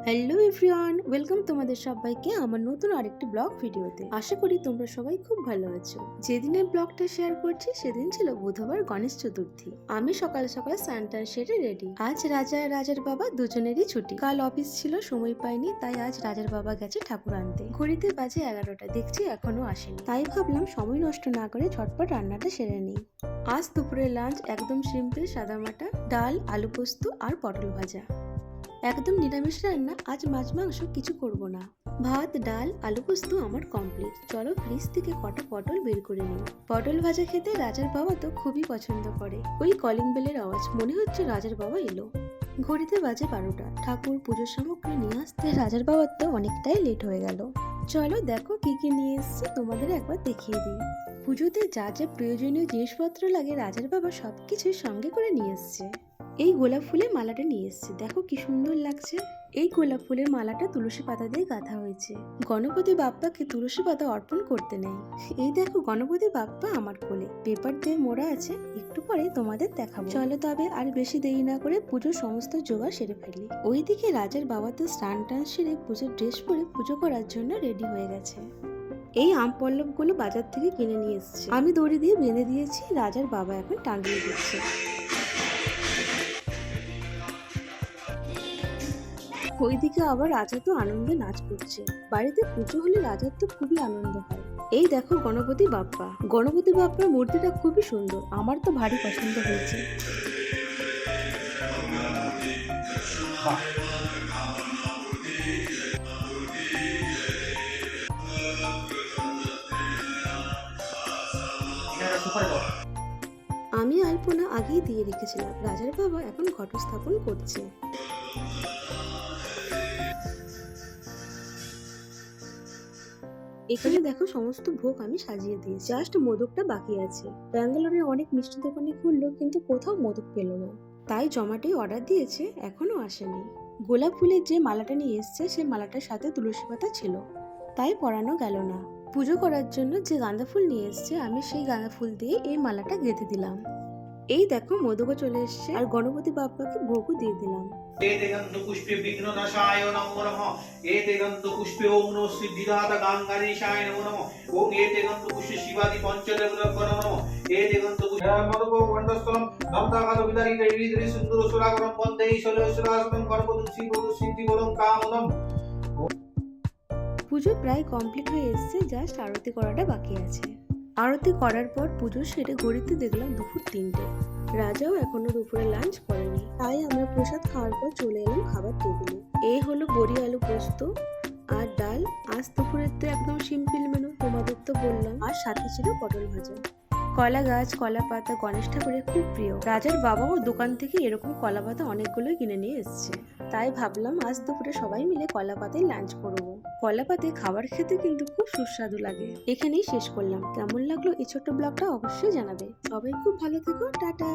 Hello everyone, welcome তোমাদের সবাইকে আমার নতুন আরেকটি ব্লগ ভিডিওতে। আশা করি তোমরা সবাই খুব ভালো আছো। যেদিনের ব্লগটা শেয়ার করছি সেদিন ছিল বুধবার, গণেশ চতুর্থী। আমি সকাল সকাল স্নান সেরে রেডি। আজ রাজা আর রাজার বাবা দুজনেরই ছুটি। কাল অফিস ছিল, সময় পাইনি, তাই আজ রাজার বাবা গেছে ঠাকুর আনতে। ঘড়িতে বাজে 11টা, দেখছি এখনো আসেনি। তাই ভাবলাম সময় নষ্ট না করে ঝটপট রান্নাটা সেরে নিই। আজ দুপুরের লাঞ্চ একদম সিম্পল, সাদামাটা ডাল, আলু পোস্ত আর পটল ভাজা। একদম নিরামিষ রান্না, আজ মাছ মাংস কিছু করব না। ভাত, ডাল, আলু পোস্ত আমার কমপ্লিট। চলো ফ্রিজ থেকে কটা পটল বের করে নিই। পটল ভাজা খেতে রাজার বাবা তো খুবই পছন্দ করে। ওই কলিং বেলের আওয়াজ, মনে হচ্ছে রাজার বাবা এলো। ঘড়িতে বাজে 12টা। ঠাকুর পুজোর সামগ্রী নিয়ে আসতে রাজার বাবার তো অনেকটাই লেট হয়ে গেল। চলো দেখো কি কি নিয়ে এসছে, তোমাদের একবার দেখিয়ে দিই। পুজোতে যা যা প্রয়োজনীয় জিনিসপত্র লাগে রাজার বাবা সবকিছুই সঙ্গে করে নিয়ে এসছে। এই গোলাপ ফুলের মালাটা নিয়ে এসছে, দেখো কি সুন্দর লাগছে। এই গোলাপ ফুলের মালাটা তুলসী পাতা দিয়ে গাঁথা হয়েছে। গণপতি বাপ্পাকে তুলসী পাতা অর্পণ করতে নেই। এই দেখো গণপতি বাপ্পা আমার কোলে, পেপার দিয়ে মোড়া আছে, একটু পরে তোমাদের দেখাবো। চলো তবে আর বেশি দেরি না করে পুজোর সমস্ত জোগাড় সেরে ফেলি। ওইদিকে রাজার বাবা তো স্নান সেরে পুজোর ড্রেস পরে পুজো করার জন্য রেডি হয়ে গেছে। এই আম পল্লবগুলো বাজার থেকে কিনে নিয়ে এসছে, আমি দড়ি দিয়ে বেঁধে দিয়েছি, রাজার বাবা এখন টাঙিয়ে দিচ্ছে। ওইদিকে আবার রাজা তো আনন্দে নাচ করছে। বাড়িতে পুজো হলে রাজার তো খুবই আনন্দ হয়। এই দেখো গণপতি বাপ্পা। গণপতি বাপ্পার মূর্তিটা খুবই সুন্দর, আমার তো ভারী পছন্দ হয়েছে। আমি আলপনা আগেই দিয়ে রেখেছিলাম, রাজার বাবা এখন ঘট স্থাপন করছে। এখানে দেখো সমস্ত ভোগ আমি সাজিয়ে দিয়েছি, জাস্ট মোদকটা বাকি আছে। ব্যাঙ্গালোরে অনেক মিষ্টি দোকানে খুললো, কিন্তু কোথাও মোদক পেল না। তাই জমাটোই অর্ডার দিয়েছে, এখনো আসেনি। গোলাপ ফুলের যে মালাটা নিয়ে এসছে সেই মালাটার সাথে তুলসী পাতা ছিল, তাই পরানো গেল না। পুজো করার জন্য যে গাঁদা ফুল নিয়ে এসছে, আমি সেই গাঁদা ফুল দিয়ে এই মালাটা গেঁথে দিলাম। এই দেখো মোদকও চলে এসছে, আর গণপতি বাপ্পাকে ভোগও দিয়ে দিলাম। एते गन्धपुष्पे विघ्ननाशाय नमो नमः। एते गन्धपुष्पे ओम नमः सिद्धिदाता गंगाधीशाय नमो नमः। ओम एते गन्धपुष्पे शिवादि पंचदेवताभ्यो नमो नमः। एते गन्धपुष्पे मदको वंदस्तलम नमतागत विदारित विदरि सुन्दर सुरागरम वन्दे ईश्वरेश्वरासनं गणपतिं श्रीपदं सिद्धिपदं कामदं। পুজো প্রায় কমপ্লিট হয়ে এসছে, জাস্ট আরতি করাটা বাকি আছে। আরতি করার পর পুজো সেরে ঘড়িতে দেখলাম দুপুর 3টে। রাজাও এখনো দুপুরে লাঞ্চ করেনি, তাই আমরা প্রসাদ খাওয়ার পর চলে এলাম খাবার টেবিলে। এই হলো বড়ি, আলু পোস্ত আর ডাল। আজ দুপুরের তো একদম সিম্পল মেনু, তোমাদের তো বললাম। আর সাথে ছিল পটল ভাজা। কলা গাছ, কলা পাতা গণেশ ঠাকুরের খুব প্রিয়। রাজার বাবাও দোকান থেকে এরকম কলা পাতা অনেকগুলোই কিনে নিয়ে এসছে, তাই ভাবলাম আজ দুপুরে সবাই মিলে কলা পাতায় লাঞ্চ করবো। কলা পাতায় খাবার খেতে কিন্তু খুব সুস্বাদু লাগে। এখানেই শেষ করলাম। কেমন লাগলো এই ছোট্ট ব্লগটা অবশ্যই জানাবে। সবাই খুব ভালো থেকো, টাটা।